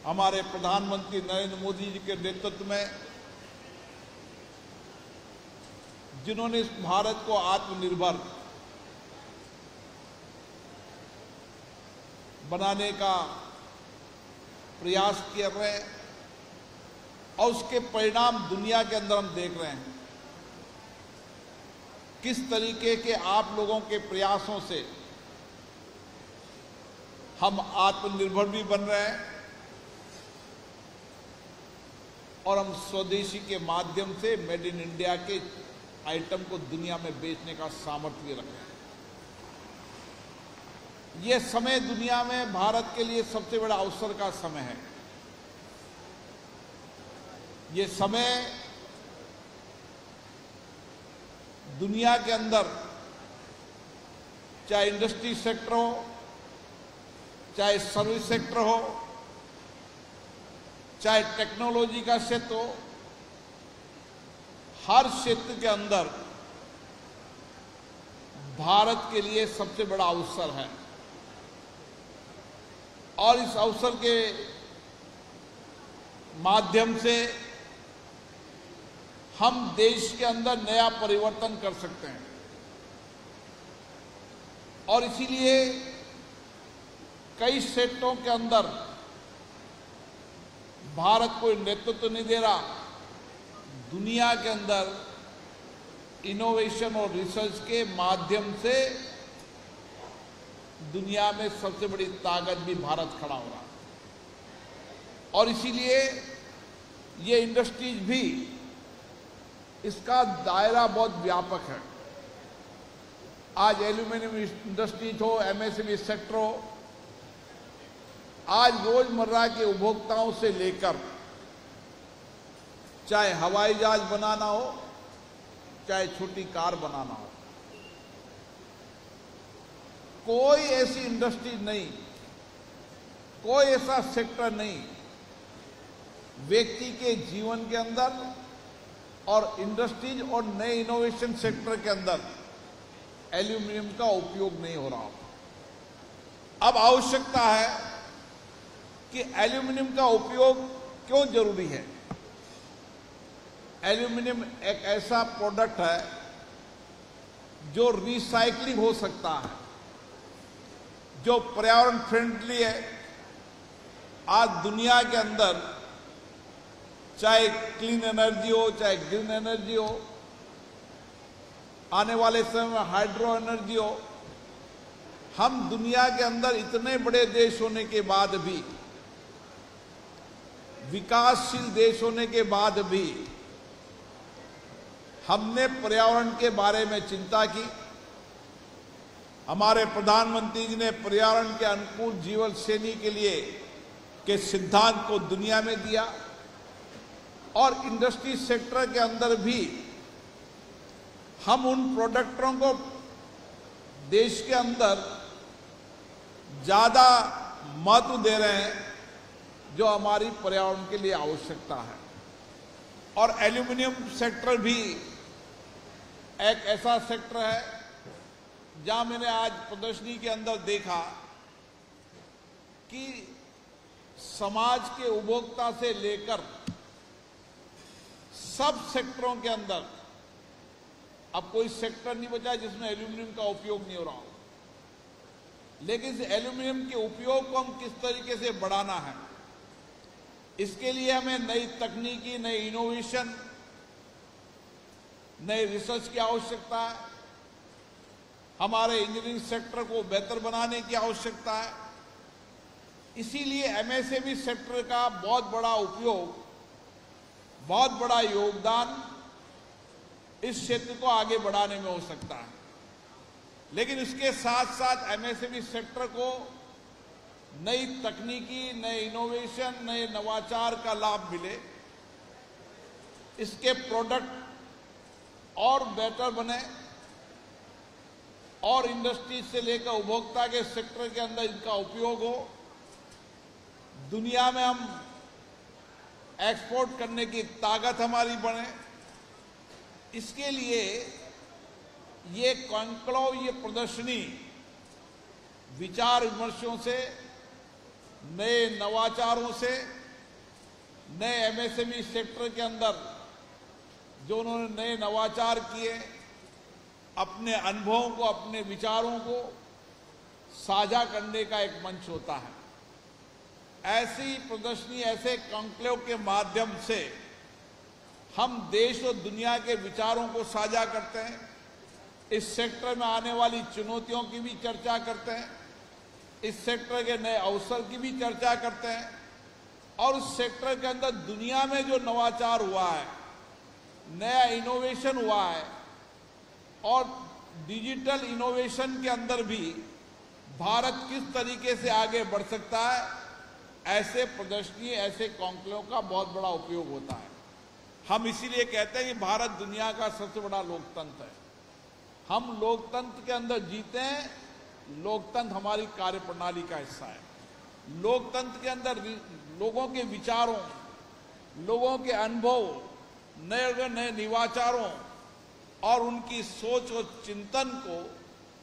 हमारे प्रधानमंत्री नरेंद्र मोदी जी के नेतृत्व में, जिन्होंने इस भारत को आत्मनिर्भर बनाने का प्रयास किए रहे हैं और उसके परिणाम दुनिया के अंदर हम देख रहे हैं। किस तरीके के आप लोगों के प्रयासों से हम आत्मनिर्भर भी बन रहे हैं और हम स्वदेशी के माध्यम से मेड इन इंडिया के आइटम को दुनिया में बेचने का सामर्थ्य भी रख रहे हैं। यह समय दुनिया में भारत के लिए सबसे बड़ा अवसर का समय है। ये समय दुनिया के अंदर चाहे इंडस्ट्री सेक्टर हो, चाहे सर्विस सेक्टर हो, चाहे टेक्नोलॉजी का क्षेत्र हो, हर क्षेत्र के अंदर भारत के लिए सबसे बड़ा अवसर है और इस अवसर के माध्यम से हम देश के अंदर नया परिवर्तन कर सकते हैं। और इसीलिए कई क्षेत्रों के अंदर भारत कोई नेतृत्व नहीं दे रहा, दुनिया के अंदर इनोवेशन और रिसर्च के माध्यम से दुनिया में सबसे बड़ी ताकत भी भारत खड़ा हो रहा है। और इसीलिए ये इंडस्ट्रीज भी, इसका दायरा बहुत व्यापक है। आज एल्यूमिनियम इंडस्ट्रीज हो, एमएसएमई सेक्टर हो, आज रोजमर्रा के उपभोक्ताओं से लेकर चाहे हवाई जहाज बनाना हो, चाहे छोटी कार बनाना हो, कोई ऐसी इंडस्ट्री नहीं, कोई ऐसा सेक्टर नहीं व्यक्ति के जीवन के अंदर और इंडस्ट्रीज और नए इनोवेशन सेक्टर के अंदर एल्यूमिनियम का उपयोग नहीं हो रहा। अब आवश्यकता है कि एल्यूमिनियम का उपयोग क्यों जरूरी है। एल्यूमिनियम एक ऐसा प्रोडक्ट है जो रिसाइक्लिंग हो सकता है, जो पर्यावरण फ्रेंडली है। आज दुनिया के अंदर चाहे क्लीन एनर्जी हो, चाहे ग्रीन एनर्जी हो, आने वाले समय में हाइड्रो एनर्जी हो, हम दुनिया के अंदर इतने बड़े देश होने के बाद भी, विकासशील देश होने के बाद भी हमने पर्यावरण के बारे में चिंता की। हमारे प्रधानमंत्री जी ने पर्यावरण के अनुकूल जीवन शैली के लिए के सिद्धांत को दुनिया में दिया और इंडस्ट्री सेक्टर के अंदर भी हम उन प्रोडक्टों को देश के अंदर ज्यादा महत्व दे रहे हैं जो हमारी पर्यावरण के लिए आवश्यकता है। और एल्यूमिनियम सेक्टर भी एक ऐसा सेक्टर है जहां मैंने आज प्रदर्शनी के अंदर देखा कि समाज के उपभोक्ता से लेकर सब सेक्टरों के अंदर अब कोई सेक्टर नहीं बचा जिसमें एल्यूमिनियम का उपयोग नहीं हो रहा हो। लेकिन इस एल्यूमिनियम के उपयोग को हम किस तरीके से बढ़ाना है, इसके लिए हमें नई तकनीकी, नई इनोवेशन, नए रिसर्च की आवश्यकता है। हमारे इंजीनियरिंग सेक्टर को बेहतर बनाने की आवश्यकता है। इसीलिए एमएसएमई सेक्टर का बहुत बड़ा उपयोग, बहुत बड़ा योगदान इस क्षेत्र को आगे बढ़ाने में हो सकता है। लेकिन इसके साथ साथ एमएसएमई सेक्टर को नई तकनीकी, नए इनोवेशन, नए नवाचार का लाभ मिले, इसके प्रोडक्ट और बेहतर बने और इंडस्ट्री से लेकर उपभोक्ता के सेक्टर के अंदर इनका उपयोग हो, दुनिया में हम एक्सपोर्ट करने की ताकत हमारी बढ़े। इसके लिए ये कॉन्क्लेव, ये प्रदर्शनी विचार विमर्शों से नए नवाचारों से, नए एमएसएमई सेक्टर के अंदर जो उन्होंने नए नवाचार किए, अपने अनुभवों को, अपने विचारों को साझा करने का एक मंच होता है। ऐसी प्रदर्शनी, ऐसे कॉन्क्लेव के माध्यम से हम देश और दुनिया के विचारों को साझा करते हैं, इस सेक्टर में आने वाली चुनौतियों की भी चर्चा करते हैं, इस सेक्टर के नए अवसर की भी चर्चा करते हैं, और उस सेक्टर के अंदर दुनिया में जो नवाचार हुआ है, नया इनोवेशन हुआ है, और डिजिटल इनोवेशन के अंदर भी भारत किस तरीके से आगे बढ़ सकता है, ऐसे प्रदर्शनी, ऐसे कॉन्क्लेव का बहुत बड़ा उपयोग होता है। हम इसीलिए कहते हैं कि भारत दुनिया का सबसे बड़ा लोकतंत्र है। हम लोकतंत्र के अंदर जीते हैं, लोकतंत्र हमारी कार्यप्रणाली का हिस्सा है। लोकतंत्र के अंदर लोगों के विचारों, लोगों के अनुभव, नए नए नवाचारों और उनकी सोच और चिंतन को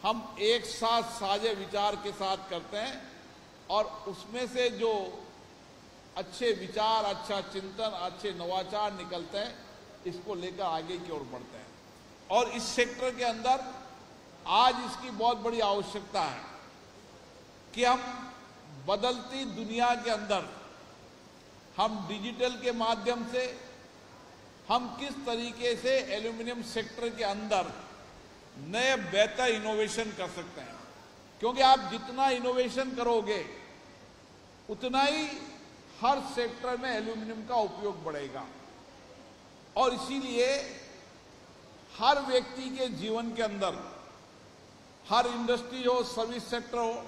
हम एक साथ साझे विचार के साथ करते हैं, और उसमें से जो अच्छे विचार, अच्छा चिंतन, अच्छे नवाचार निकलते हैं, इसको लेकर आगे की ओर बढ़ते हैं। और इस सेक्टर के अंदर आज इसकी बहुत बड़ी आवश्यकता है कि हम बदलती दुनिया के अंदर हम डिजिटल के माध्यम से हम किस तरीके से एल्यूमिनियम सेक्टर के अंदर नए बेहतर इनोवेशन कर सकते हैं। क्योंकि आप जितना इनोवेशन करोगे उतना ही हर सेक्टर में एल्यूमिनियम का उपयोग बढ़ेगा, और इसीलिए हर व्यक्ति के जीवन के अंदर, हर इंडस्ट्री हो, सर्विस सेक्टर हो,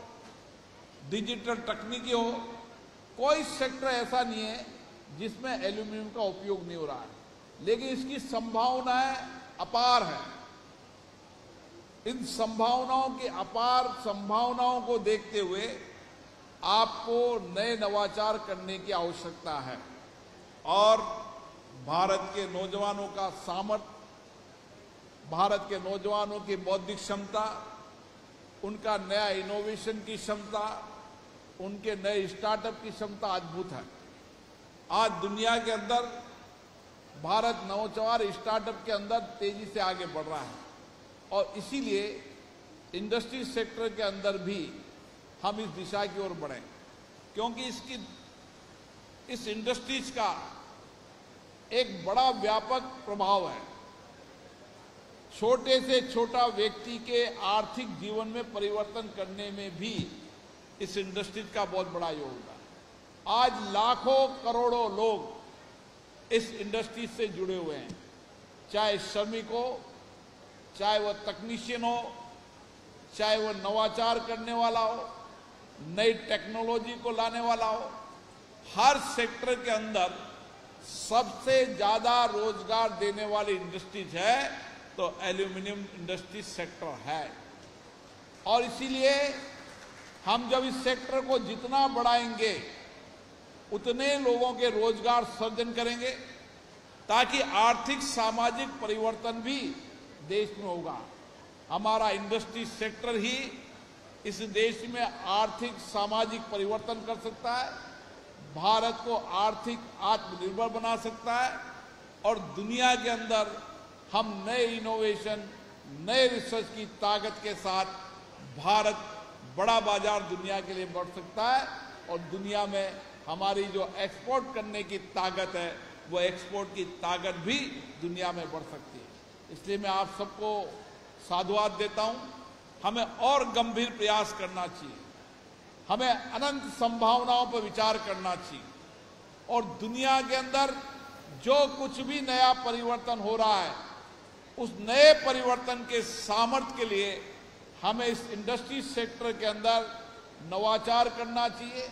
डिजिटल तकनीकी हो, कोई सेक्टर ऐसा नहीं है जिसमें एल्यूमिनियम का उपयोग नहीं हो रहा है। लेकिन इसकी संभावनाएं अपार है। इन संभावनाओं की अपार संभावनाओं को देखते हुए आपको नए नवाचार करने की आवश्यकता है, और भारत के नौजवानों का सामर्थ्य, भारत के नौजवानों की बौद्धिक क्षमता, उनका नया इनोवेशन की क्षमता, उनके नए स्टार्टअप की क्षमता अद्भुत है। आज दुनिया के अंदर भारत नवाचार स्टार्टअप के अंदर तेजी से आगे बढ़ रहा है, और इसीलिए इंडस्ट्री सेक्टर के अंदर भी हम इस दिशा की ओर बढ़ें, क्योंकि इस इंडस्ट्रीज का एक बड़ा व्यापक प्रभाव है। छोटे से छोटा व्यक्ति के आर्थिक जीवन में परिवर्तन करने में भी इस इंडस्ट्रीज का बहुत बड़ा योगदान है। आज लाखों करोड़ों लोग इस इंडस्ट्री से जुड़े हुए हैं, चाहे श्रमिक हो, चाहे वह तकनीशियन हो, चाहे वह नवाचार करने वाला हो, नई टेक्नोलॉजी को लाने वाला हो। हर सेक्टर के अंदर सबसे ज्यादा रोजगार देने वाली इंडस्ट्रीज है तो एल्यूमिनियम इंडस्ट्री सेक्टर है, और इसीलिए हम जब इस सेक्टर को जितना बढ़ाएंगे उतने लोगों के रोजगार सृजन करेंगे, ताकि आर्थिक सामाजिक परिवर्तन भी देश में होगा। हमारा इंडस्ट्री सेक्टर ही इस देश में आर्थिक सामाजिक परिवर्तन कर सकता है, भारत को आर्थिक आत्मनिर्भर बना सकता है, और दुनिया के अंदर हम नए इनोवेशन, नए रिसर्च की ताकत के साथ भारत बड़ा बाजार दुनिया के लिए बढ़ सकता है, और दुनिया में हमारी जो एक्सपोर्ट करने की ताकत है वो एक्सपोर्ट की ताकत भी दुनिया में बढ़ सकती है। इसलिए मैं आप सबको साधुवाद देता हूं। हमें और गंभीर प्रयास करना चाहिए, हमें अनंत संभावनाओं पर विचार करना चाहिए, और दुनिया के अंदर जो कुछ भी नया परिवर्तन हो रहा है उस नए परिवर्तन के सामर्थ्य के लिए हमें इस इंडस्ट्री सेक्टर के अंदर नवाचार करना चाहिए।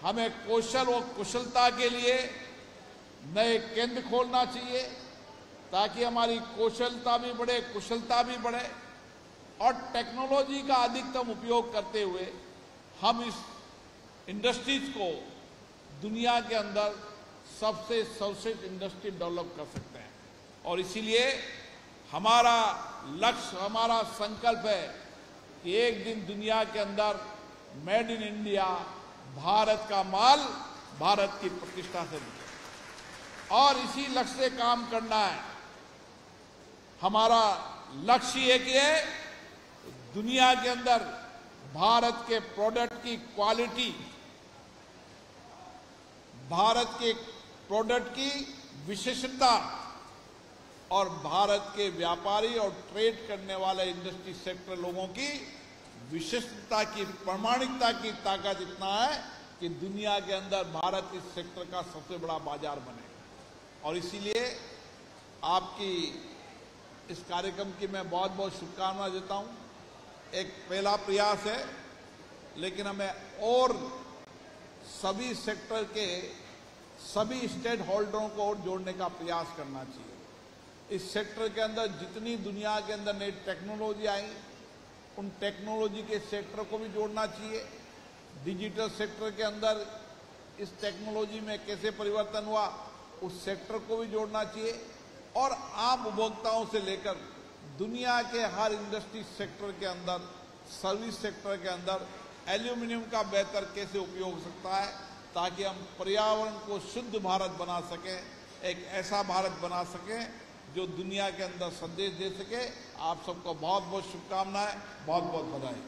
हमें कौशल और कुशलता के लिए नए केंद्र खोलना चाहिए, ताकि हमारी कौशलता भी बढ़े, कुशलता भी बढ़े, और टेक्नोलॉजी का अधिकतम उपयोग करते हुए हम इस इंडस्ट्रीज को दुनिया के अंदर सबसे सर्वश्रेष्ठ इंडस्ट्री डेवलप कर सकते हैं। और इसीलिए हमारा लक्ष्य, हमारा संकल्प है कि एक दिन दुनिया के अंदर मेड इन इंडिया, भारत का माल भारत की प्रतिष्ठा से बिके और इसी लक्ष्य से काम करना है। हमारा लक्ष्य एक ही है, दुनिया के अंदर भारत के प्रोडक्ट की क्वालिटी, भारत के प्रोडक्ट की विशेषता और भारत के व्यापारी और ट्रेड करने वाले इंडस्ट्री सेक्टर लोगों की विशिष्टता की प्रामाणिकता की ताकत इतना है कि दुनिया के अंदर भारत इस सेक्टर का सबसे बड़ा बाजार बने। और इसीलिए आपकी इस कार्यक्रम की मैं बहुत बहुत शुभकामनाएं देता हूं। एक पहला प्रयास है, लेकिन हमें और सभी सेक्टर के सभी स्टेक होल्डरों को और जोड़ने का प्रयास करना चाहिए। इस सेक्टर के अंदर जितनी दुनिया के अंदर नई टेक्नोलॉजी आई, उन टेक्नोलॉजी के सेक्टर को भी जोड़ना चाहिए। डिजिटल सेक्टर के अंदर इस टेक्नोलॉजी में कैसे परिवर्तन हुआ, उस सेक्टर को भी जोड़ना चाहिए। और आम उपभोक्ताओं से लेकर दुनिया के हर इंडस्ट्री सेक्टर के अंदर, सर्विस सेक्टर के अंदर एल्यूमिनियम का बेहतर कैसे उपयोग हो सकता है, ताकि हम पर्यावरण को शुद्ध भारत बना सकें, एक ऐसा भारत बना सकें जो दुनिया के अंदर संदेश दे सके। आप सबको बहुत बहुत शुभकामनाएं, बहुत बहुत बधाई।